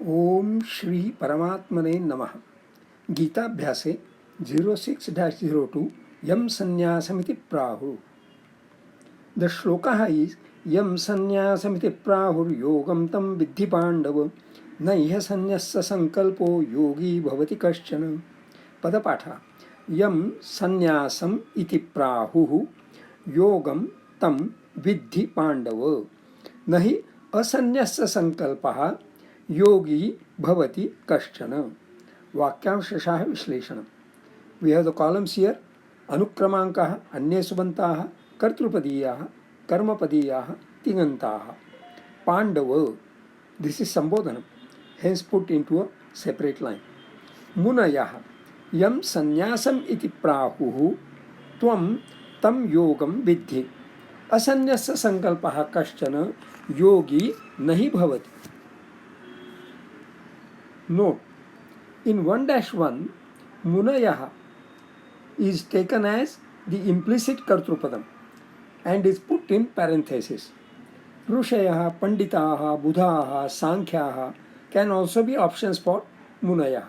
ओम श्री परमात्मने नमः। गीताभ्यासे 06-02 यम संन्यासमिति प्राहुः. The shloka is यम संन्यासमिति प्राहुर्योगं तं विद्धि पांडव नैह संन्यस्य संकल्पो योगी भवति कश्चन. पदपाठ. यम संन्यासम इति प्राहुः योगं तं विद्धि पांडव नहि असंन्यस्य संकल्पः योगी भवति कश्चन. वाक्यांशः विश्लेषण. We have the columns here. अनुक्रमांकाः, अन्ये सुबन्ताः, कर्तृपदीयाः, कर्मपदीयाः, तिङन्ताः. Pandav, this is संबोधनम, hence put into a separate line. मुनयः यम संन्यासम इति प्राहुः त्वं तं योगं विद्धि असंन्यस्य संकल्पः कश्चन योगी नहि भवति. Note, in 1-1, Munayah is taken as the implicit Kartrupadam and is put in parenthesis. Rushayah, Panditaha, Buddhaha, Sankhyaha can also be options for Munayah.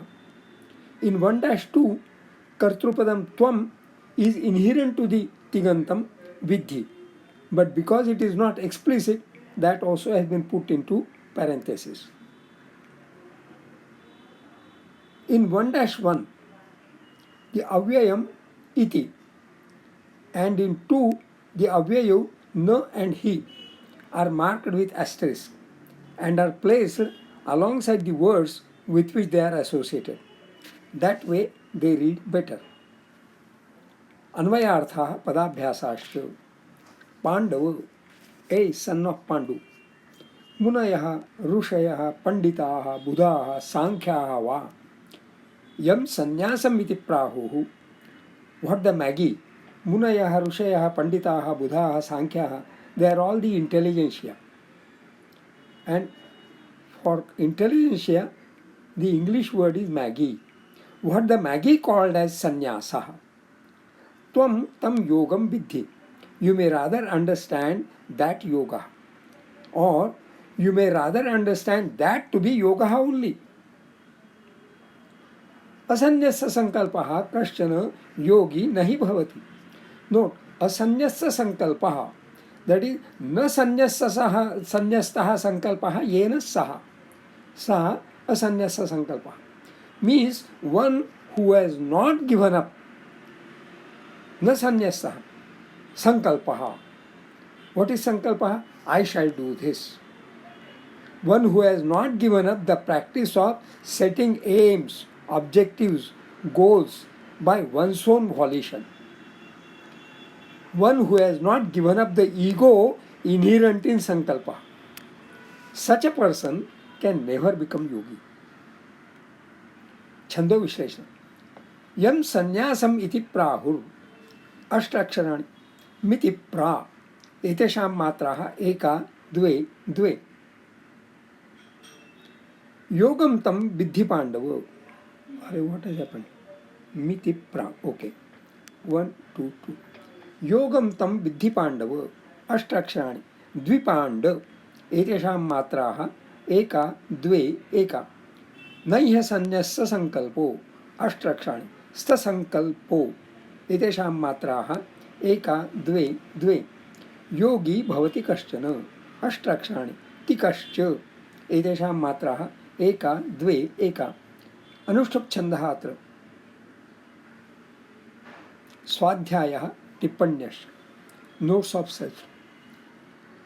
In 1-2, Kartrupadam Tvam is inherent to the Tigantam Vidhi, but because it is not explicit, that also has been put into parenthesis. In 1-1, the avyayam iti, and in 2, the avyayu na and he are marked with asterisk and are placed alongside the words with which they are associated. That way they read better. Anvayartha padabhyasascha. Pandav, a son of Pandu. Munayah, Rushayah, Panditaha, Buddhaha, Sankhyaha va. Yam sannyasam iti prahuhu. What the Magi? Munayah, Rushayah, Panditaha, Buddhaha, Sankhyaha, they are all the intelligentsia. And for intelligentsia, the English word is Magi. What the Magi called as sannyasa. Tvam tam yogam vidhi. You may rather understand that yoga. Or you may rather understand that to be yoga only. असन्यस्य संकल्पः कश्चन योगी नहीं भवति. Note, असन्यस्य संकल्पः, that is न संन्यस्तः संकल्पः येन सः असन्यस्य संकल्पः, means one who has not given up, न संन्यस्तः संकल्पः. What is संकल्पः? I shall do this. One who has not given up the practice of setting aims, objectives, goals by one's own volition. One who has not given up the ego inherent in sankalpa. Such a person can never become yogi. Chando Vishleshana. Yam sannyasam iti prahur ashtaksharaणि miti pra etesham matraha eka dve dve. Yogam tam vidhi pandava. What has happened? Miti pra. Okay. 1, 2, 2. Yogam tam vidhi pandava ashtaksharaणि dvipand etesham matraha eka dve eka. Naiha sannyassa sankalpo ashtaksharaणि sta sankalpo etesham matraha eka dve dve. Yogi bhavati kaschana ashtaksharaणि tikascha etesham matraha eka dve eka. अनुष्ठुप छंदः अत्र. स्वाध्यायः टिप्पण्यश्च. Notes of self.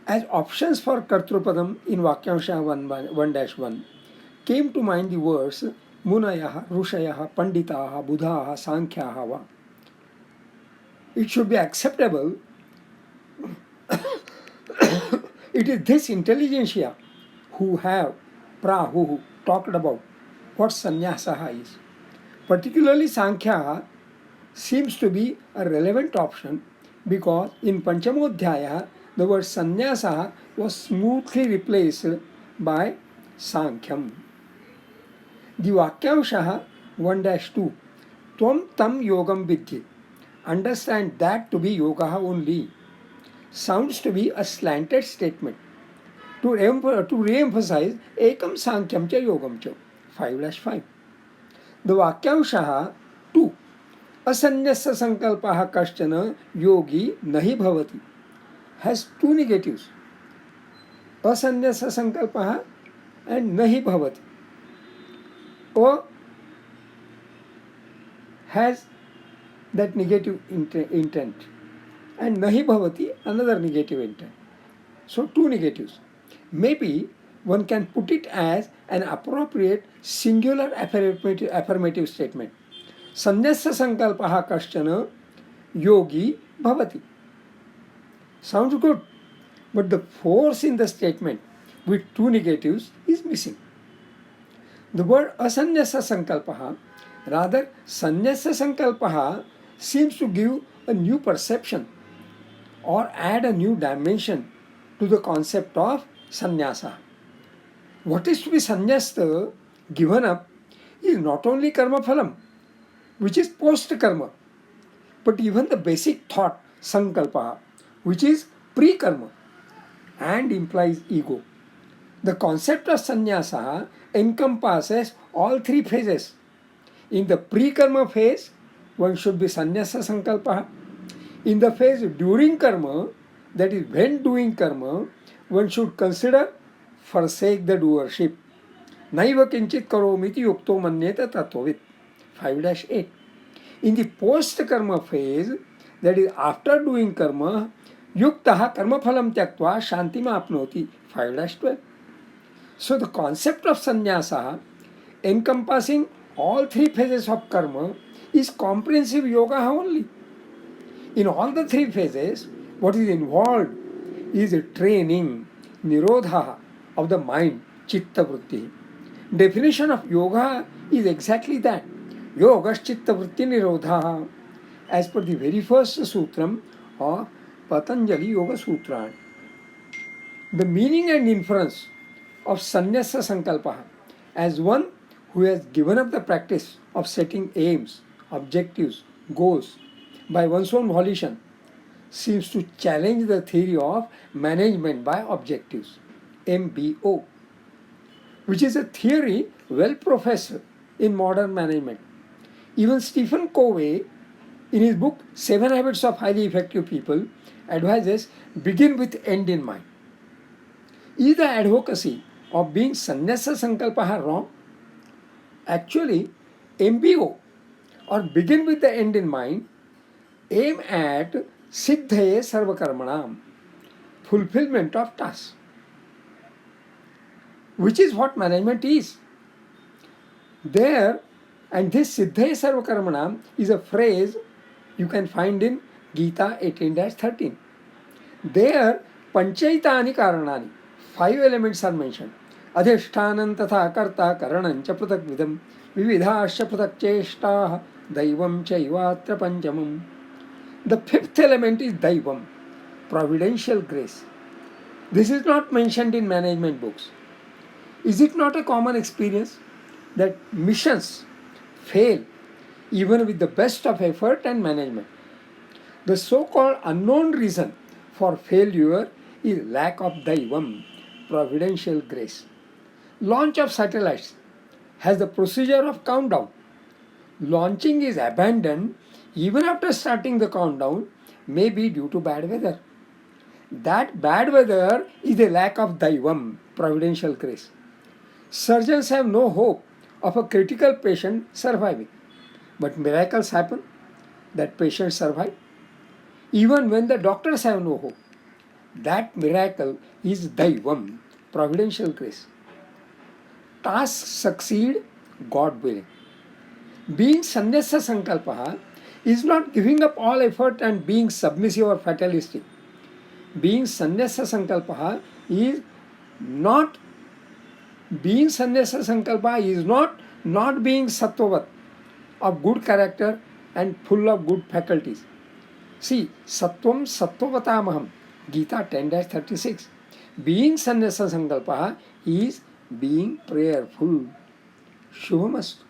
As options for Kartrupadam in Vakyamsha 1-1 came to mind the words Munayah, Rushayah, Panditaha, Buddhaha, Sankhyaha va. It should be acceptable. It is this intelligentsia who have prahuhu talked about what sannyasa is. Particularly Sankhya seems to be a relevant option because in Panchamodhyaya the word sannyasa was smoothly replaced by Sankhyam. The Vakyamsha 1-2 Tvam tam yogam vidhi, understand that to be yoga only, sounds to be a slanted statement. to re-emphasize ekam sankyam cha yogam cha. 5-5. The vakyamshaha 2. Asanyasa sankalpaha kaschana yogi nahi bhavati has two negatives. Asanyasa sankalpaha and nahi bhavati. Or has that negative intent and nahi bhavati another negative intent. So two negatives. Maybe one can put it as an appropriate singular affirmative statement. Sanyasa sankalpaha kaschana yogi bhavati. Sounds good, but the force in the statement with two negatives is missing. The word asanyasa sankalpaha, rather sanyasa sankalpaha, seems to give a new perception or add a new dimension to the concept of sannyasa. What is to be sannyasta, given up, is not only karma phalam, which is post karma, but even the basic thought sankalpa, which is pre karma and implies ego. The concept of sannyasa encompasses all three phases. In the pre karma phase, one should be sannyasa sankalpa. In the phase during karma, that is when doing karma, one should consider forsake the doership. Naiva kinchit karomiti yukto manyeta tatvavit. 5-8. In the post karma phase, that is after doing karma, yuktaha karma phalam tyaktva shantima apnoti. 5-12. So the concept of sannyasa, encompassing all three phases of karma, is comprehensive yoga only. In all the three phases, what is involved is a training, nirodha, of the mind, chitta vritti. Definition of yoga is exactly that. Yogas chitta vritti nirodha, as per the very first sutram of Patanjali Yoga Sutra. The meaning and inference of sannyasa sankalpa as one who has given up the practice of setting aims, objectives, goals by one's own volition seems to challenge the theory of management by objectives, MBO, which is a theory well professed in modern management. Even Stephen Covey, in his book 7 Habits of Highly Effective People, advises begin with end in mind. Is the advocacy of being sannyasa sankalpa wrong? Actually, MBO, or begin with the end in mind, aim at siddhaye sarvakarmanam, fulfillment of tasks, which is what management is. There, and this siddhaye sarvakarmanam is a phrase you can find in Gita 18-13. There, panchaitani karanani, 5 elements are mentioned. Adhishtanam tatha karta karanam cha pratak vidam vividhasya pratak cheshtaah daivam chaivatra panchamam. The 5th element is daivam, providential grace. This is not mentioned in management books. Is it not a common experience that missions fail even with the best of effort and management? The so-called unknown reason for failure is lack of daivam, providential grace. Launch of satellites has the procedure of countdown. Launching is abandoned even after starting the countdown, may be due to bad weather. That bad weather is a lack of daivam, providential grace. Surgeons have no hope of a critical patient surviving, but miracles happen that patients survive. Even when the doctors have no hope, that miracle is daivam, providential grace. Tasks succeed, God willing. Being sannyasa sankalpa is not giving up all effort and being submissive or fatalistic. Being sannyasa sankalpa is not being being sattvavat, of good character and full of good faculties. See, sattvam sattvavatamaham, Gita 10-36. Being sannyasa sankalpa is being prayerful. Shubhamastu.